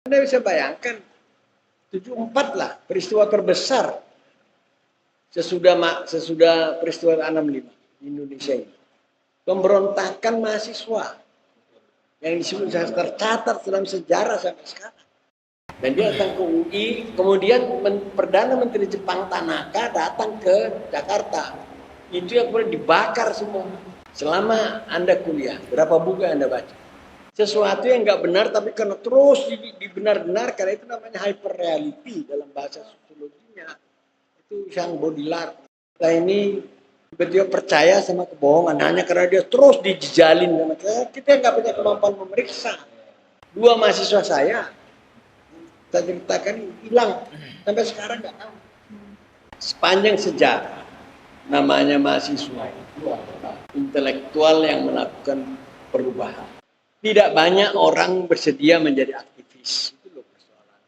Anda bisa bayangkan 74 lah peristiwa terbesar sesudah peristiwa 65 di Indonesia ini. Pemberontakan mahasiswa yang disebut tercatat dalam sejarah sampai sekarang. Dan dia datang ke UI, kemudian Perdana Menteri Jepang Tanaka datang ke Jakarta. Itu yang kemudian dibakar semua. Selama Anda kuliah, berapa buku yang Anda baca? Sesuatu yang nggak benar tapi karena terus dibenar-benar, karena itu namanya hyperreality dalam bahasa sosiologinya. Itu yang Baudrillard. Nah ini tiba-tiba percaya sama kebohongan hanya karena dia terus dijejalin. Kita nggak punya kemampuan memeriksa. 2 mahasiswa saya ceritakan hilang sampai sekarang nggak tahu. Sepanjang sejarah namanya mahasiswa itu intelektual yang melakukan perubahan. Tidak banyak orang bersedia menjadi aktivis. Itu loh persoalan.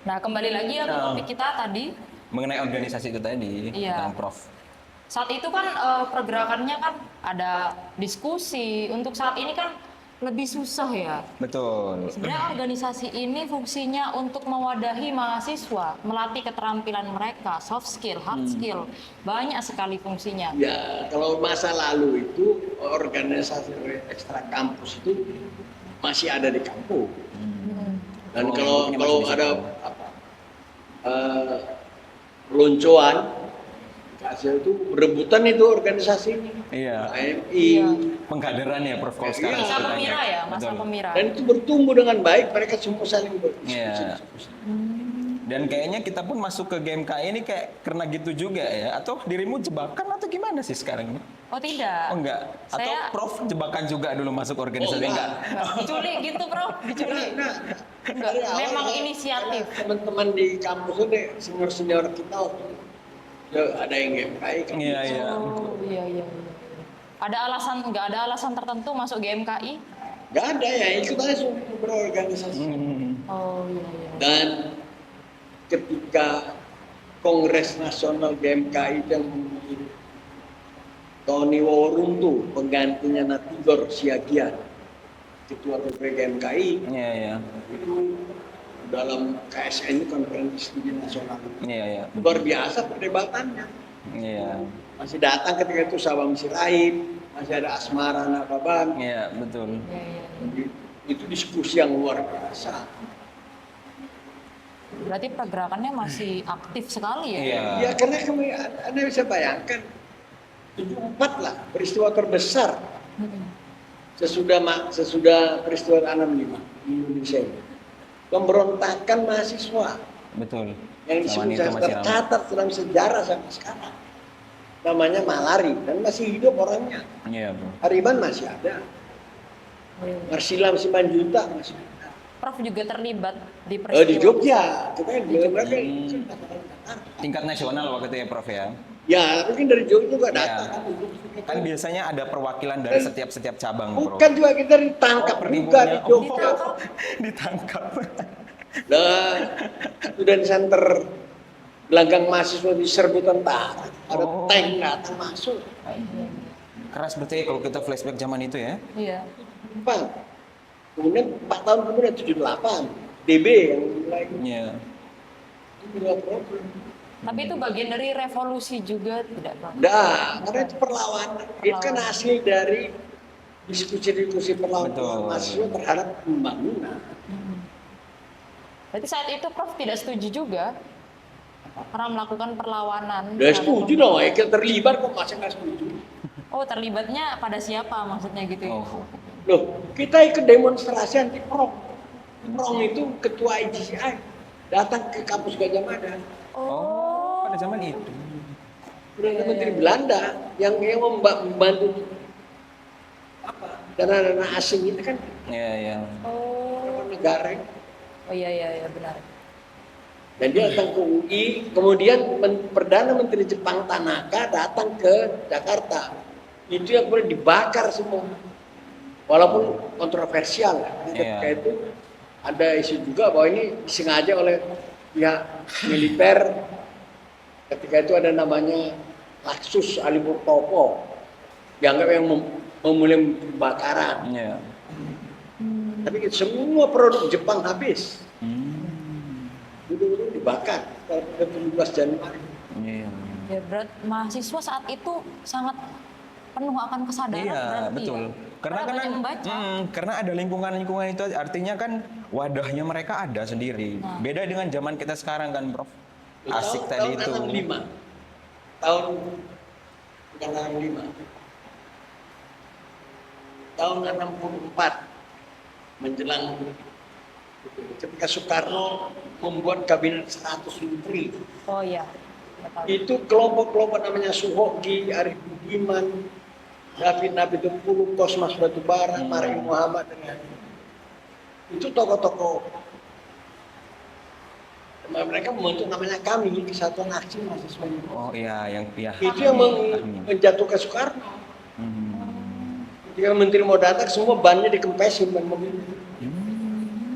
Nah, kembali lagi ya ke topik kita tadi. Mengenai organisasi itu tadi, Iya. Prof. Saat itu kan pergerakannya kan ada diskusi. Untuk saat ini kan lebih susah ya. Betul. Sebenarnya organisasi ini fungsinya untuk mewadahi mahasiswa, melatih keterampilan mereka, soft skill, hard skill. Banyak sekali fungsinya. Ya, kalau masa lalu itu organisasi ekstra kampus itu masih ada di kampus. Dan kalau ada peluncuan hasil itu rebutan itu organisasi ini. Iya. AMI. Iya. Pengkaderan ya, Prof. Kalau sekarang Masa ceritanya. pemira ya, masa Betul. pemira. Dan itu bertumbuh dengan baik, mereka semua saling berdiskusi. Iya. Dan kayaknya kita pun masuk ke GMKI ini kayak karena gitu juga ya. Atau dirimu jebakan atau gimana sih sekarang ini? Oh tidak. Oh enggak. Atau Saya- Prof jebakan juga dulu masuk organisasi Oh, enggak? Diculik gitu bro, diculik. Enggak, Dari awal, memang inisiatif. teman-teman di kampus itu senior kita waktu itu, ya, ada yang GMKI kan. Iya, iya. Oh iya iya. Ada alasan nggak ada alasan tertentu masuk GMKI? Gak ada ya, ikut aja semua berorganisasi. Oh iya iya. Dan ketika Kongres Nasional GMKI yang memilih Tony Woruntu, penggantinya Natigor Siagian, ketua PP GMKI, Iya, iya. itu dalam KSN itu konferensi studi nasional. Iya, iya. Luar biasa perdebatannya. Iya. Masih datang ketika itu Sabang Sirait, masih ada Asmara Nababan. Iya, betul. Iya iya. Itu diskusi yang luar biasa. Berarti pergerakannya masih aktif sekali ya? Iya. Ya karena Anda bisa bayangkan 74 lah peristiwa terbesar sesudah peristiwa 65 di Indonesia ini. Pemberontakan mahasiswa Betul. yang Zaman disebut itu masih ramai. tercatat dalam sejarah sampai sekarang. Namanya Malari dan masih hidup orangnya. Iya, Bro. Hariban masih ada. Marsilam Simanjuntak masih ada. Prof juga terlibat di Di peristiwa. Jogja, kita kan mereka Tingkat nasional waktu itu ya, Prof ya. ya, tapi kan dari Jogja juga Iya. datang. Kan biasanya ada perwakilan dari setiap cabang, Prof. Bukan juga kita ditangkap Oh, juga di perhimpunannya. Jogja. Oh, ditangkap. Dan student center gelanggang mahasiswa diserbu tentara. Ada Oh. tank datang masuk. Keras berarti kalau kita flashback zaman itu ya. Iya. Bang. Kemudian 4 tahun kemudian 78 DB yang mulai Iya. itu juga problem. Tapi itu bagian dari revolusi juga tidak Prof? Nah, karena itu perlawanan. Itu kan hasil dari diskusi-diskusi Betul. perlawanan mahasiswa terhadap pembangunan. Berarti saat itu Prof tidak setuju juga karena melakukan perlawanan. Udah terhadap setuju dong, ya kita terlibat kok masa nggak setuju. Oh terlibatnya pada siapa maksudnya gitu ya? Oh. Loh, kita ikut demonstrasi anti prong. Prong itu ketua IGCI datang ke kampus Gajah Mada. Oh, pada zaman itu. Perdana Menteri Belanda yang membantu apa dana-dana asing itu kan Iya, iya. Oh. negara. Oh iya iya iya benar. Dan dia datang ke UI, kemudian Perdana Menteri Jepang Tanaka datang ke Jakarta. Itu yang kemudian dibakar semua. Walaupun kontroversial, ketika Iya. itu ada isu juga bahwa ini disengaja oleh pihak militer. Ketika itu ada namanya Lexus Ali Purtopo dianggap yang memulai pembakaran. Iya. Tapi semua produk Jepang habis. Dulu dibakar pada 17 Januari. Iya. Ya, berarti mahasiswa saat itu sangat penuh akan kesadaran Iya, berarti betul. ya. Karena kan banyak membaca. karena ada lingkungan-lingkungan itu artinya kan wadahnya mereka ada sendiri. Nah. Beda dengan zaman kita sekarang kan, Prof. Asik tahun tadi itu. 65. Tahun bukan 65. Tahun 64 menjelang ketika Soekarno membuat kabinet 100 menteri. Oh iya. Betul. Itu kelompok-kelompok namanya Suhoki, Arif Budiman, David Nabitupulu, Kosmas Batubara, Mari Muhammad dan itu tokoh-tokoh. Mereka membentuk namanya kami, Kesatuan Aksi Mahasiswa Indonesia. Oh iya, yang iya. Itu yang menjatuhkan Soekarno. Ketika menteri mau datang, semua bannya dikempesin ban mobil.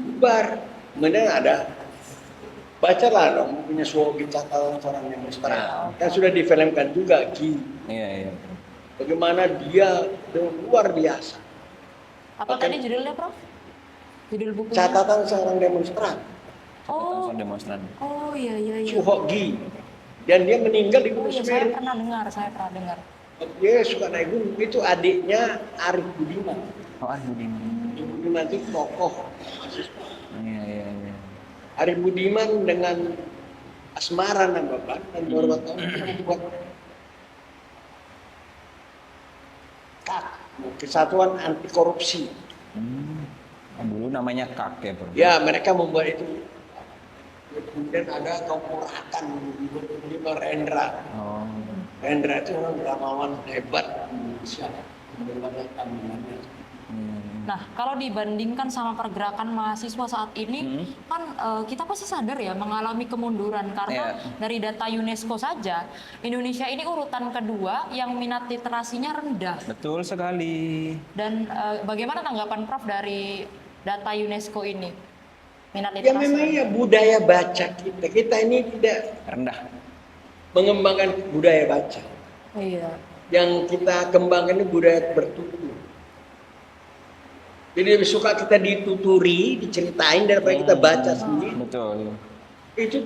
Bubar. Kemudian ada bacalah dong punya Suhoki catatan seorang yang demonstran. Kan sudah difilmkan juga Ki. Iya. Bagaimana dia luar biasa. Apa tadi judulnya, Prof? Judul bukunya? Catatan seorang demonstran. Oh. Demonstran. Oh iya. Suhoki. Dan dia meninggal di Oh Gunung iya, saya Semeru. pernah dengar. Dia suka naik gunung. Itu adiknya Arif Budiman. Oh, Budiman. Arif Budiman itu tokoh mahasiswa. Iya. Arif Budiman dengan Asmara dan Bapak dan beberapa tahun membuat KAK, Kesatuan Anti Korupsi. Dulu namanya KAK ya, Bro. Ya, mereka membuat itu. Kemudian ada Kompurakan di Rendra. Oh. Rendra itu orang dramawan hebat di Indonesia. Bagaimana tampilannya. Nah, kalau dibandingkan sama pergerakan mahasiswa saat ini, kan kita pasti sadar ya mengalami kemunduran karena dari data UNESCO saja, Indonesia ini urutan kedua yang minat literasinya rendah. Betul sekali. Dan bagaimana tanggapan Prof dari data UNESCO ini? Minat Ya literasi. memang ya budaya baca kita. Kita ini tidak Rendah. mengembangkan budaya baca. Iya. Yang kita kembangkan ini budaya bertutur. Jadi lebih suka kita dituturi, diceritain daripada kita baca sendiri. Betul. Itu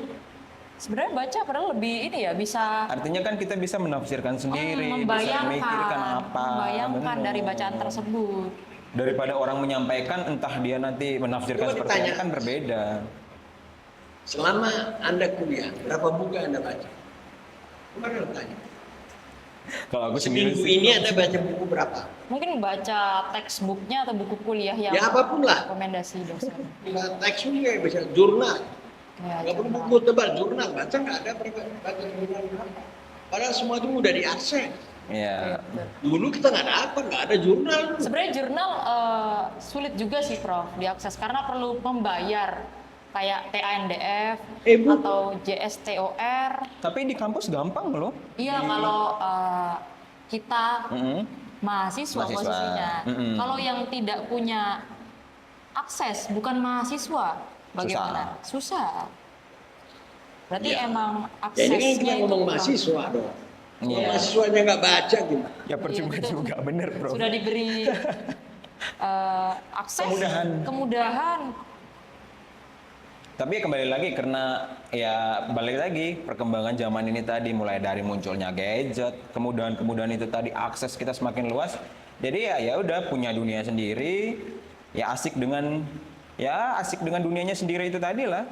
Sebenarnya baca padahal lebih ini ya bisa Artinya kan kita bisa menafsirkan sendiri, bisa memikirkan apa. membayangkan bener. dari bacaan tersebut. Daripada orang menyampaikan, entah dia nanti menafsirkan Coba seperti ditanya. apa kan berbeda. selama Anda kuliah, berapa buku yang Anda baca? Kemarin tanya. Kalau aku sendiri Seminggu sih, ini Anda baca buku berapa? Mungkin baca textbooknya atau buku kuliah yang Ya, apapun lah. rekomendasi dosen. Nah, teks juga bisa jurnal. Ya, Nggak perlu jurnal. buku tebal, jurnal. Baca nggak ada berapa baca jurnal berapa. Padahal semua itu mudah diakses. ya. Dulu kita nggak ada jurnal. Sebenarnya jurnal sulit juga sih Prof diakses karena perlu membayar kayak TANDF Bu. atau JSTOR. Tapi di kampus gampang loh. Iya kalau kita Mm-mm. mahasiswa Mahasiswa. posisinya. Mm-mm. Kalau yang tidak punya akses bukan mahasiswa, bagaimana? Susah. Berarti Ya. emang Ya ini kan aksesnya kita itu ngomong kurang. mahasiswa dong. Kalau Iya. mahasiswanya nggak baca gimana? Ya percuma Iya, betul. juga, bener bro. Sudah diberi akses, kemudahan. Tapi kembali lagi karena ya balik lagi perkembangan zaman ini tadi mulai dari munculnya gadget, kemudahan-kemudahan itu tadi akses kita semakin luas. Jadi ya udah punya dunia sendiri, ya asik dengan dunianya sendiri itu tadi lah.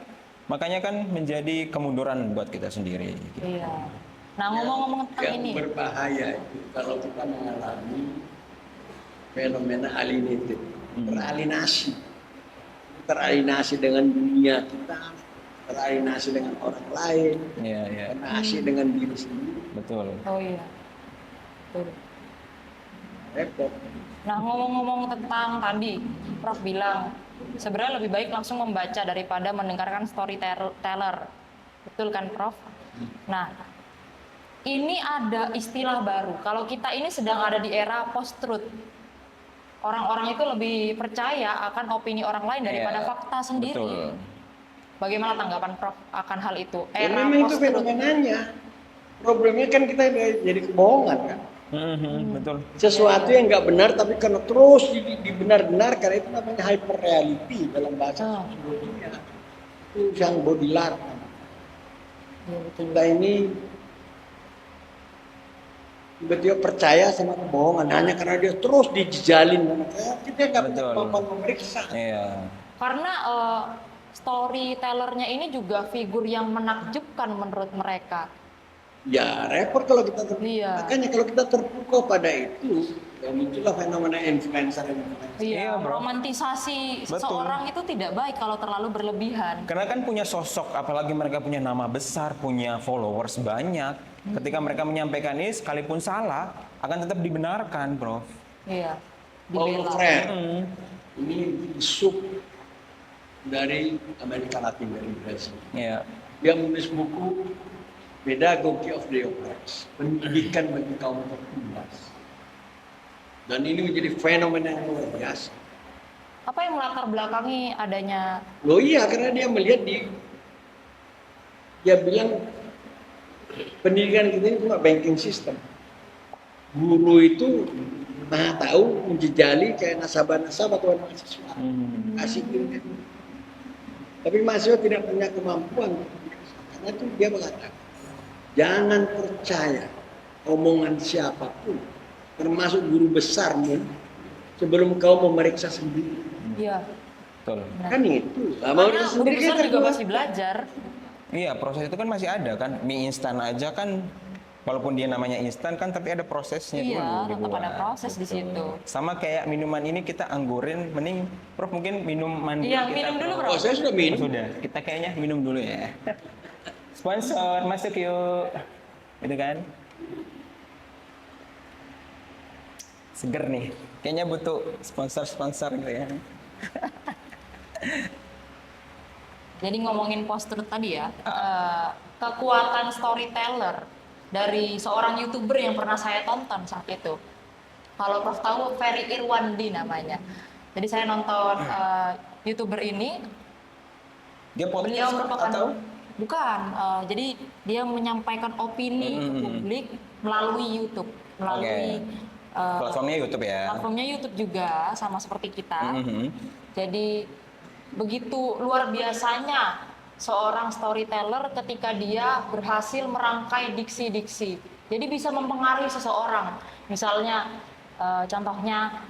Makanya kan menjadi kemunduran buat kita sendiri. Gitu. Iya. Nah ngomong-ngomong tentang Yang ini, berbahaya itu kalau kita mengalami fenomena alienated, teralinasi dengan dunia kita, teralinasi dengan orang lain, Iya, iya. teralinasi dengan diri sendiri, Betul. oh iya, betul. repot. Nah ngomong-ngomong tentang tadi, Prof bilang sebenarnya lebih baik langsung membaca daripada mendengarkan storyteller, betul kan Prof? Nah ini ada istilah baru. Kalau kita ini sedang ada di era post-truth. Orang-orang itu lebih percaya akan opini orang lain daripada Iya, fakta sendiri. Betul. Bagaimana tanggapan Prof akan hal itu? Ya Era memang itu post-truth. fenomenanya. Problemnya kan kita jadi kebohongan kan. Betul. Sesuatu yang nggak benar tapi karena terus dibenar-benarkan, itu namanya hyper reality dalam bahasa psikologinya. Itu yang body art. Kita ini tiba-tiba percaya sama kebohongan hanya karena dia terus dijejalin. Kita nggak punya Betul. kemampuan memeriksa. Iya. Karena storytellernya ini juga figur yang menakjubkan menurut mereka. Ya repot kalau kita terpukau. Iya. Makanya kalau kita terpukau pada itu, ya muncullah fenomena influencer. Iya, Iya, bro. romantisasi Betul. seseorang itu tidak baik kalau terlalu berlebihan. Karena kan punya sosok, apalagi mereka punya nama besar, punya followers banyak. Ketika mereka menyampaikan ini, sekalipun salah, akan tetap dibenarkan, Prof. Iya. Paulo Dibela. Freire, ini sub dari Amerika Latin, dari Brasil. Iya. Dia menulis buku Pedagogy of the Oppressed, pendidikan bagi kaum tertindas. Dan ini menjadi fenomena yang luar biasa. Apa yang melatar belakangi adanya? Loh iya, karena dia melihat dia bilang pendidikan kita ini cuma banking system. Guru itu maha tahu, menjejali kayak nasabah-nasabah atau mahasiswa. Kasih ilmu. Tapi mahasiswa tidak punya kemampuan. Karena itu dia mengatakan, jangan percaya omongan siapapun, termasuk guru besarmu, sebelum kau memeriksa sendiri. Iya. Betul. Kan itu. Lah, Karena guru sendiri besar kan juga gua- masih belajar. Iya, proses itu kan masih ada kan. Mie instan aja kan, walaupun dia namanya instan kan, tapi ada prosesnya Iya, dulu tetap dibuat. ada proses di situ. Sama kayak minuman ini kita anggurin, mending Prof mungkin minum mandi. Iya, kita, minum dulu, Prof. Prof. Oh, saya sudah Oh, minum. sudah, kita kayaknya minum dulu ya. Sponsor, masuk yuk. Gitu kan. Seger nih. Kayaknya butuh sponsor-sponsor gitu ya. Jadi ngomongin post-truth tadi ya, kekuatan storyteller dari seorang YouTuber yang pernah saya tonton saat itu. Kalau Prof tahu, Ferry Irwandi namanya. Jadi saya nonton YouTuber ini, Dia podcast beliau merupakan atau? bukan, jadi dia menyampaikan opini ke publik melalui YouTube, melalui Platformnya YouTube ya. platformnya YouTube juga, sama seperti kita. Mhm. Jadi begitu luar biasanya seorang storyteller ketika dia berhasil merangkai diksi-diksi. Jadi bisa mempengaruhi seseorang. Misalnya contohnya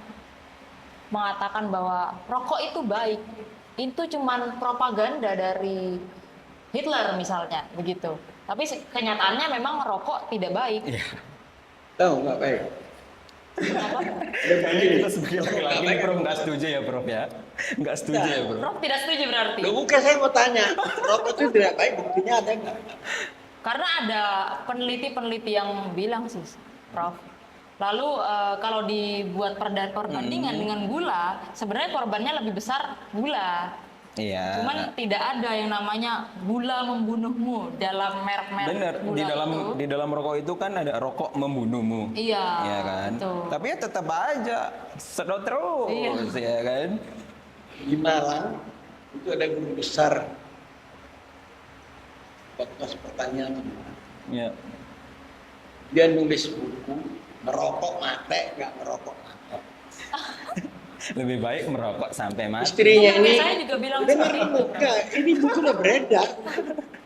mengatakan bahwa rokok itu baik. Itu cuman propaganda dari Hitler misalnya, begitu. Tapi kenyataannya memang rokok tidak baik. Tahu nggak baik. Kenapa? Kita sebagai laki-laki ini Prof nggak setuju ya Prof ya? Nggak setuju ya Prof? Prof tidak setuju berarti? Loh, bukan, saya mau tanya, rokok itu tidak baik, buktinya ada nggak? Karena ada peneliti-peneliti yang bilang sih, Prof. Lalu kalau dibuat perbandingan dengan gula, sebenarnya korbannya lebih besar gula. Iya. Cuman tidak ada yang namanya gula membunuhmu dalam merek-merek Bener, gula itu. di dalam rokok itu kan ada rokok membunuhmu. Iya, Iya kan? betul. Tapi ya tetap aja sedot terus ya kan? Di Malang itu ada guru besar fakultas pertanian. Iya. Dia nulis buku merokok mati, nggak merokok mati. Lebih baik merokok sampai mati. Istrinya Itu ini, saya juga bilang dengar seperti dulu, itu. enggak, ini buku udah beredar.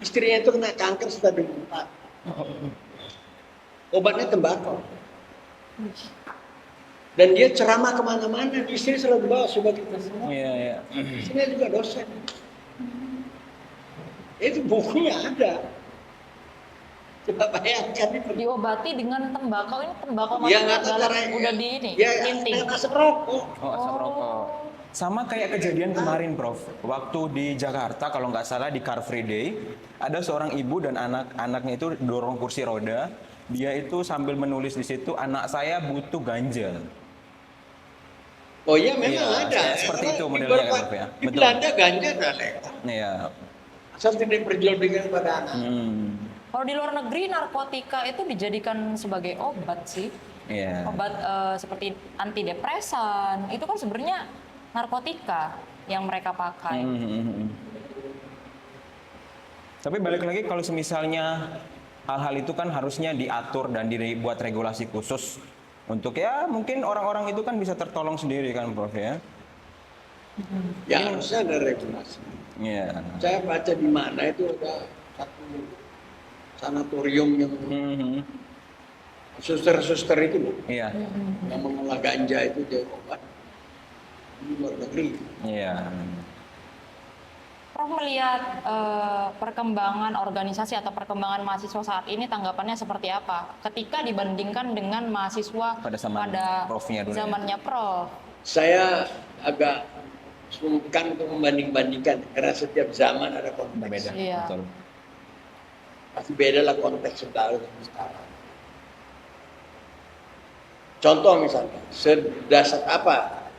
Istrinya itu kena kanker stadium 4. Obatnya tembakau. Dan dia ceramah kemana-mana, istri selalu bawa sebagai kita semua. Iya, iya. Istrinya juga dosen. Itu bukunya ada. Coba bayangkan itu. Diobati dengan tembakau, ini tembakau Dia masuk nggak ke tahu dalam, caranya. udah di ini, Dia linting. asap rokok. Oh, asap rokok. Sama kayak kejadian kemarin, Prof. Waktu di Jakarta, kalau nggak salah di Car Free Day, ada seorang ibu dan anak-anaknya itu dorong kursi roda. Dia itu sambil menulis di situ, anak saya butuh ganja. Oh iya, memang Iya, ada. seperti Karena itu di modelnya kan, beberapa- Prof, ya? Di Betul. Belanda ganja udah legal. Iya. Asal tidak diperjualbelikan pada anak. Kalau di luar negeri narkotika itu dijadikan sebagai obat sih. Iya. Obat seperti antidepresan, itu kan sebenarnya narkotika yang mereka pakai. Tapi balik lagi kalau semisalnya hal-hal itu kan harusnya diatur dan dibuat regulasi khusus untuk ya mungkin orang-orang itu kan bisa tertolong sendiri kan Prof ya. Ya harusnya ada regulasi. Iya. Saya baca di mana itu ada satu sanatorium yang Mhm. suster-suster itu loh, Iya. yang mengolah ganja itu di Eropa, di luar negeri. Iya. Prof melihat perkembangan organisasi atau perkembangan mahasiswa saat ini tanggapannya seperti apa? Ketika dibandingkan dengan mahasiswa Pada zaman Profnya dulu ya? zamannya Prof. Saya agak sungkan untuk membanding-bandingkan karena setiap zaman ada konteks. Berbeda. Iya. Betul. Pasti beda lah konteks dahulu dan sekarang. Contoh misalnya, sedasar apa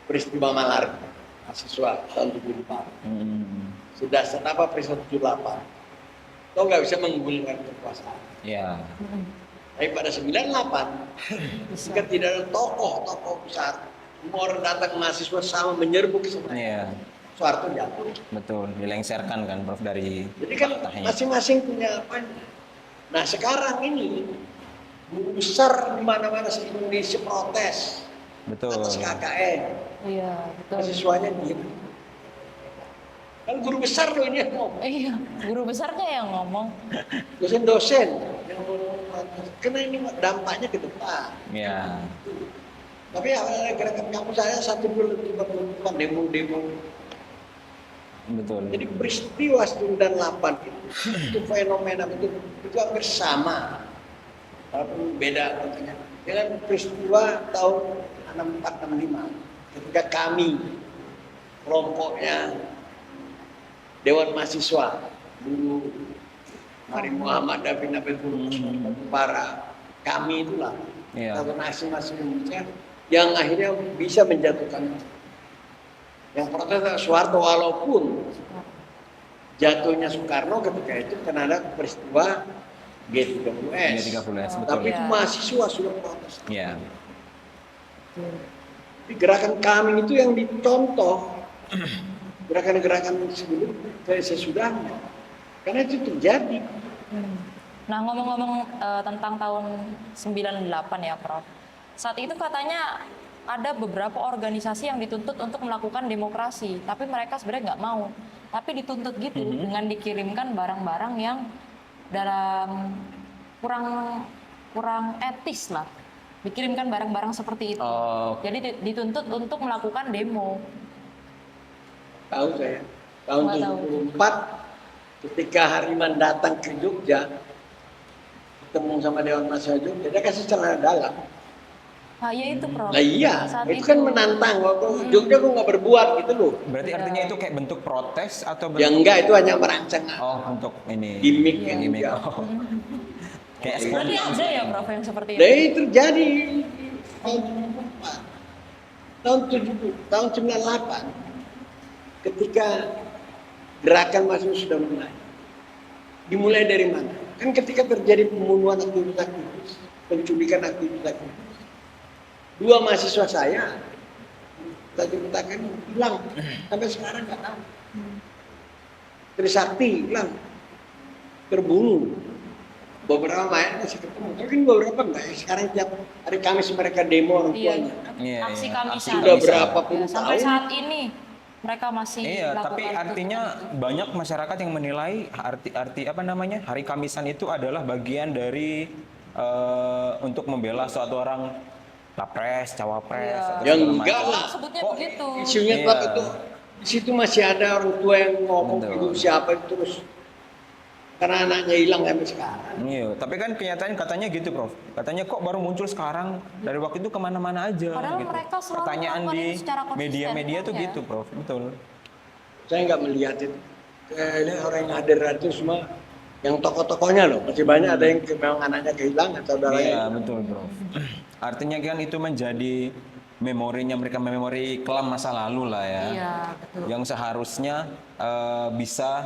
peristiwa Malar mahasiswa tahun 74? Mhm. Sedasar apa peristiwa 78? Kau nggak bisa menggulingkan kekuasaan. Iya. Tapi pada 98, jika tidak ada tokoh-tokoh besar, semua orang datang mahasiswa sama menyerbu ke sana. Iya. Soeharto jatuh. Betul, dilengserkan kan Prof dari Jadi kan tahtanya. masing-masing punya apa? Nah sekarang ini guru besar di mana-mana se Indonesia protes Betul. atas KKN, Iya, betul. mahasiswanya diem. Kan guru besar loh ini yang ngomong, Iya, guru besarnya yang ngomong. dosen-dosen yang ngomong protes. Karena ini dampaknya ke depan. Iya. Tapi gerakan kampus saya 1 bulan demo-demo. Betul. Jadi peristiwa 98 itu fenomena itu hampir sama, walaupun beda tentunya dengan peristiwa tahun 64-65 ketika kami kelompoknya Dewan Mahasiswa dulu Mari Muhammad David para kami itulah Iya. masing-masing Indonesia yang akhirnya bisa menjatuhkan yang protes Soeharto, walaupun jatuhnya Soekarno ketika itu karena ada peristiwa G30S. G30S, betul. Tapi itu mahasiswa sudah protes. Iya. Di gerakan kami itu yang dicontoh gerakan-gerakan sebelum sesudahnya. Karena itu terjadi. Nah, ngomong-ngomong tentang tahun 98 ya, Prof. Saat itu katanya ada beberapa organisasi yang dituntut untuk melakukan demokrasi, tapi mereka sebenarnya nggak mau. Tapi dituntut gitu dengan dikirimkan barang-barang yang dalam kurang etis lah. Dikirimkan barang-barang seperti itu. Oh. Jadi dituntut untuk melakukan demo. Tahu saya. Tahun Nggak tahu. 74 ketika Hariman datang ke Jogja ketemu sama Dewan Mahasiswa Jogja, dia kasih celana dalam. Nah, ya itu, Prof. Lah iya, Saat itu kan menantang. Waktu Jogja kok nggak berbuat gitu loh. Berarti artinya itu kayak bentuk protes atau bentuk... Ya enggak, itu hanya merancang Oh, untuk ini. gimmick yang Gimmick. jauh. Oh. Kayak Berarti sponsor. ada ya, Prof, yang seperti itu? Dan itu terjadi tahun 74. Tahun 70, tahun 98 ketika gerakan mahasiswa sudah mulai. Dimulai dari mana? Kan ketika terjadi pembunuhan aktivis, penculikan aktivis. 2 mahasiswa saya ceritakan hilang sampai sekarang nggak tahu. Trisakti hilang, terbunuh. Beberapa mayat masih ketemu, tapi beberapa enggak. Sekarang tiap hari Kamis mereka demo orang Iya, tuanya. Iya, aksi iya. Kamisan. Aksi Sudah Kamisan. berapa Ya, puluh sampai tahun. saat ini mereka masih Iya, melakukan tapi itu. artinya banyak masyarakat yang menilai arti apa namanya Hari Kamisan itu adalah bagian dari untuk membela suatu orang capres, cawapres, Iya. atau Ya segala enggak macam. lah. Sebutnya Kok begitu. Isunya Iya. Pak itu di situ masih ada orang tua yang ngomong Betul. ibu siapa itu terus karena anaknya hilang sampai sekarang. Iya, tapi kan kenyataannya katanya gitu, Prof. Katanya kok baru muncul sekarang, dari waktu itu kemana-mana aja. Padahal gitu. mereka selalu Pertanyaan melakukan di itu secara konsisten, media-media tuh ya. gitu, Prof. Betul. Saya nggak melihat itu. Ini orang yang hadir itu semua yang tokoh-tokohnya loh. Masih banyak ada yang memang anaknya kehilangan, saudaranya. Iya, betul, Prof. Artinya kan itu menjadi memorinya mereka, memori kelam masa lalu lah ya. Iya, betul. Yang seharusnya bisa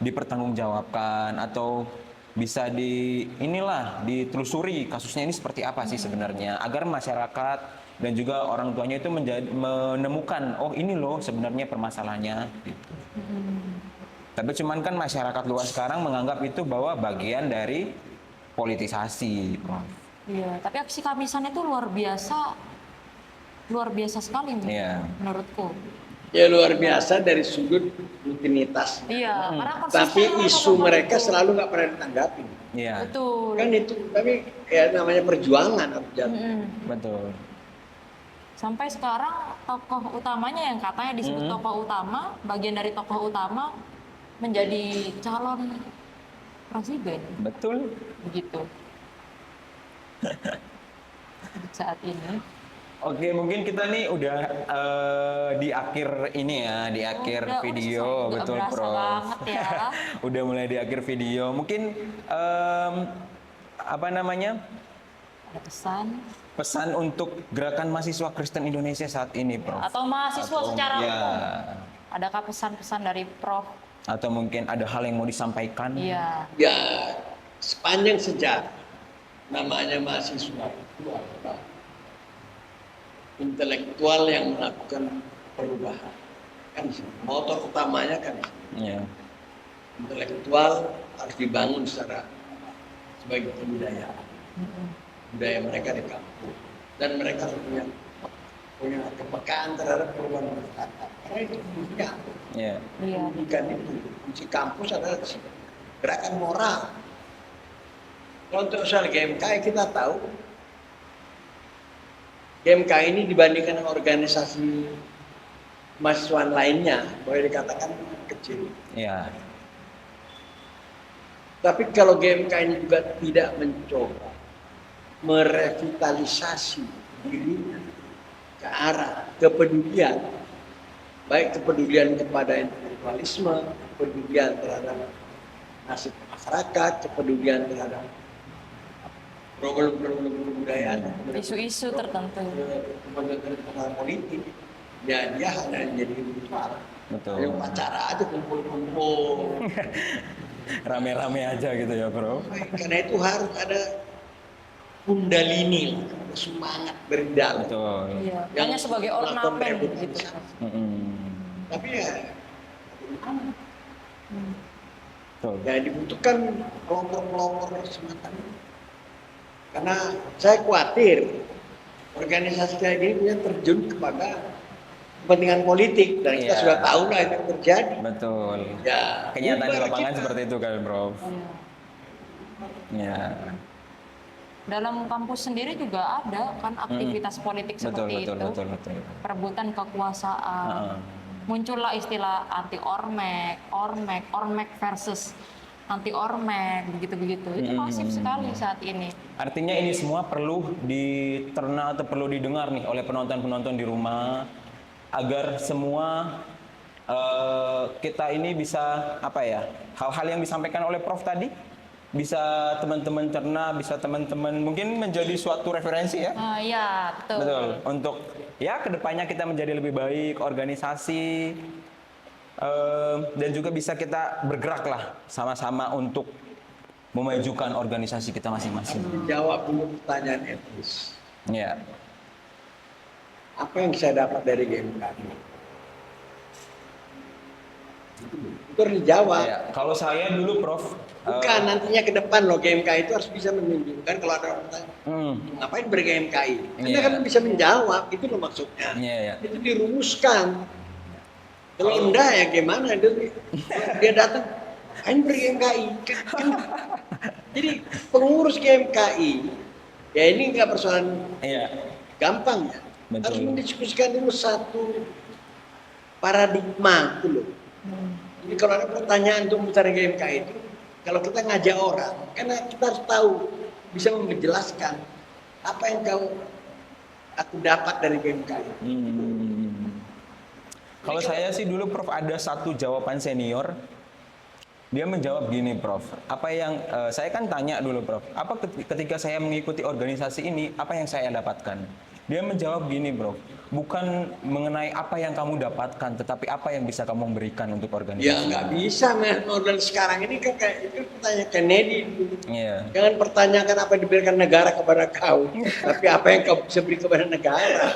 dipertanggungjawabkan atau bisa ditelusuri kasusnya ini seperti apa sih sebenarnya agar masyarakat dan juga orang tuanya itu menemukan oh ini loh sebenarnya permasalahannya gitu. Tapi cuman kan masyarakat luas sekarang menganggap itu bahwa bagian dari politisasi, Prof. Iya, tapi aksi Kamisan itu luar biasa sekali Iya. menurutku. Ya luar biasa dari sudut rutinitas. Iya, karena konsisten Tapi mereka isu ngomong mereka itu. selalu nggak pernah ditanggapi. Iya, Betul. Kan itu, tapi ya namanya perjuangan harus jalan. Mm-mm. betul. Sampai sekarang tokoh utamanya yang katanya disebut tokoh utama, bagian dari tokoh utama menjadi calon presiden, Betul. begitu. Saat ini. Oke, mungkin kita nih udah di akhir ini ya, di akhir Udah video, nggak betul, berasa Prof. banget ya. Udah mulai di akhir video. Mungkin apa namanya? Ada pesan Pesan untuk gerakan mahasiswa Kristen Indonesia saat ini, Prof. atau mahasiswa secara ya, umum. Adakah pesan-pesan dari Prof? atau mungkin ada hal yang mau disampaikan? Iya. Ya sepanjang sejarah namanya mahasiswa itu adalah intelektual yang melakukan perubahan. Kan motor utamanya kan Iya. intelektual harus dibangun sebagai kebudayaan. Budaya mereka di kampung dan mereka harus punya kepekaan terhadap perubahan masyarakat. Karena itu fungsinya. Iya. Iya. Pendidikan itu fungsi kampus adalah gerakan moral. Kalau untuk soal GMK kita tahu GMK ini dibandingkan dengan organisasi mahasiswa lainnya boleh dikatakan kecil. Iya. Tapi kalau GMK ini juga tidak mencoba merevitalisasi dirinya ke arah kepedulian, baik kepedulian kepada intelektualisme, kepedulian terhadap nasib masyarakat, kepedulian terhadap problem-problem kebudayaan, Isu-isu tertentu. kepentingan politik, ya dia hanya jadi ritual. Betul. Yang pacara aja kumpul-kumpul. Rame-rame aja gitu ya, Prof. Karena itu harus ada kundalini, semangat berdalam. Betul. Iya. Yang Hanya sebagai melakukan ornamen gitu. revitalisasi. Tapi ya, Betul. ya dibutuhkan kelompok-kelompok semacam ini. Karena saya khawatir organisasi kayak gini punya terjun kepada kepentingan politik dan kita Iya. sudah tahu lah itu yang terjadi. Betul. Ya, Kenyataan di bubar lapangan kita. seperti itu kan, Prof. Iya. Ya. Dalam kampus sendiri juga ada kan aktivitas politik Betul, seperti betul, itu. betul, betul. Perebutan kekuasaan. Heeh. Muncullah istilah anti ormek, ormek versus anti ormek, begitu-begitu. Itu masif sekali saat ini. Artinya ini semua perlu diterna atau perlu didengar nih oleh penonton-penonton di rumah agar semua kita ini bisa apa ya, hal-hal yang disampaikan oleh Prof tadi bisa teman-teman cerna, bisa teman-teman mungkin menjadi suatu referensi ya. Iya, betul. Betul. Untuk ya kedepannya kita menjadi lebih baik organisasi dan juga bisa kita bergerak lah sama-sama untuk memajukan organisasi kita masing-masing. Jawab dulu pertanyaan etis. Ya. Apa yang saya dapat dari GMK ini? Itu harus dijawab. Ya. Kalau saya dulu, Prof. Bukan, nantinya ke depan loh GMK itu harus bisa menunjukkan kalau ada orang tanya, Hmm. ngapain ber-GMKI? Karena Iya. kan bisa menjawab, itu loh maksudnya. Iya, iya. Itu dirumuskan. Kalau enggak ya gimana? Dia datang, ngapain ber-GMKI? Jadi pengurus GMKI, ya ini nggak persoalan Iya. gampang ya. Betul. Harus mendiskusikan dulu satu paradigma itu loh. Jadi kalau ada pertanyaan untuk mencari GMK itu, kalau kita ngajak orang, karena kita harus tahu, bisa menjelaskan apa yang aku dapat dari GMK itu. Kalau saya sih dulu, Prof, ada satu jawaban senior. Dia menjawab gini, Prof. Apa yang saya kan tanya dulu, Prof. Apa ketika saya mengikuti organisasi ini, apa yang saya dapatkan? Dia menjawab gini, Prof. Bukan mengenai apa yang kamu dapatkan, tetapi apa yang bisa kamu berikan untuk organisasi. Ya nggak bisa, model sekarang ini kan kayak itu pertanyaan Kennedy dulu. Iya. Jangan pertanyakan apa yang diberikan negara kepada kau, tapi apa yang kau bisa beri kepada negara.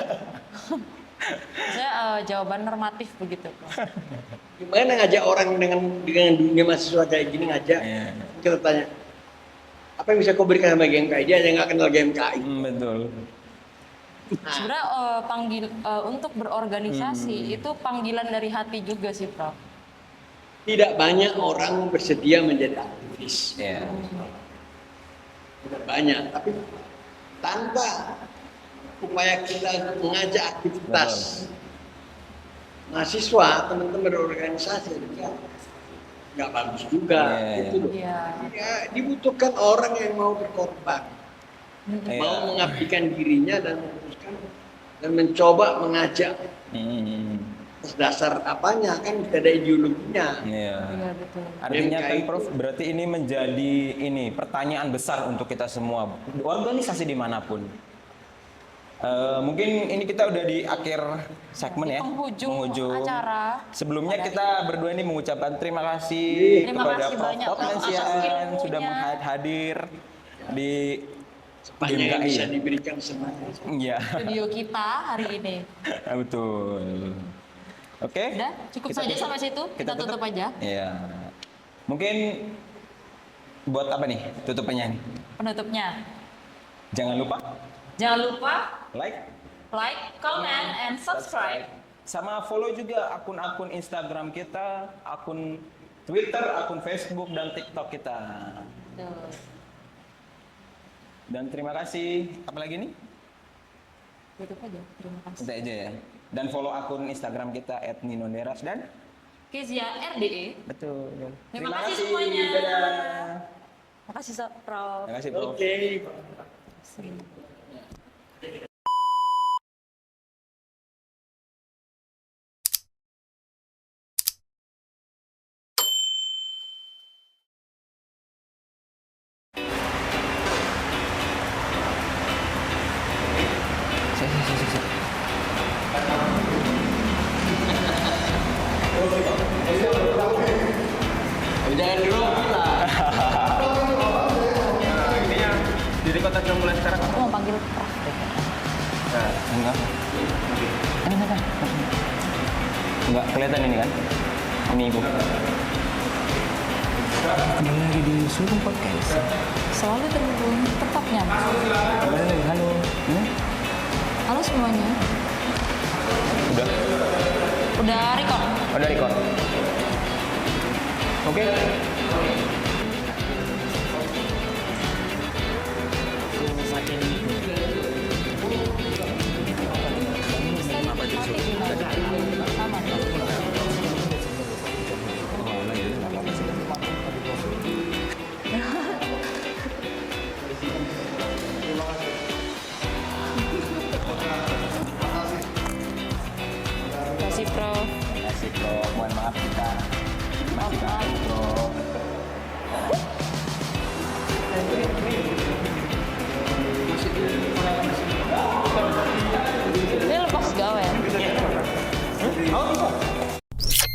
Saya jawaban normatif begitu, Prof. Gimana ngajak orang dengan dunia mahasiswa kayak gini ngajak? Iya. Kita tanya, apa yang bisa kau berikan sama GMKI? Dia yang nggak kenal GMKI. Betul. Sebenarnya untuk berorganisasi itu panggilan dari hati juga sih, Prof. Tidak banyak orang bersedia menjadi aktivis. Iya. Tidak banyak, tapi tanpa upaya kita mengajak aktivitas mahasiswa, teman-teman berorganisasi, nggak bagus juga. Iya, Gitu loh. Iya. Ya, dibutuhkan orang yang mau berkorban, Iya. mau mengabdikan dirinya dan memutuskan dan mencoba mengajak atas dasar apanya, kan tidak ada ideologinya. Iya. Iya, betul. Artinya kan GMKI Prof, berarti ini menjadi pertanyaan besar untuk kita semua, organisasi dimanapun. Mungkin ini kita udah di akhir segmen ya, Penghujung acara. Sebelumnya kita berdua ini mengucapkan terima kasih Terima kepada kasih Prof. banyak, Prof, atas Potensian ilmunya. sudah hadir di Sepanjang yang GMKI. bisa diberikan semuanya. Iya. Studio kita hari ini. Betul. Oke. Udah, cukup saja sampai situ. Kita tutup aja. Iya. Mungkin buat apa nih tutupannya nih? Penutupnya. Jangan lupa Jangan lupa like, comment, and subscribe. sama follow juga akun-akun Instagram kita, akun Twitter, akun Facebook dan TikTok kita. Tuh. Dan terima kasih. Apa lagi nih? Tutup aja. Terima kasih. Udah aja ya. Dan follow akun Instagram kita @ninoneras dan Kezia RDE. betul. Terima kasih semuanya. Dadah. Terima kasih, Prof. Terima kasih, Prof. Oke. Jangan dulu lah. Ini yang di kota mulai sekarang. Aku mau panggil Prof. Enggak. Enggak kelihatan ini kan? Ini ibu. Kembali lagi di Sulung Podcast. Selalu terhubung tepatnya. Kembali lagi, halo. Halo semuanya. Udah. Udah record? Udah record. Oke. Terima kasih, Prof. Terima kasih, Prof. Mohon maaf kita masih baru, Prof. Ini lepas gawe. Oh, bisa.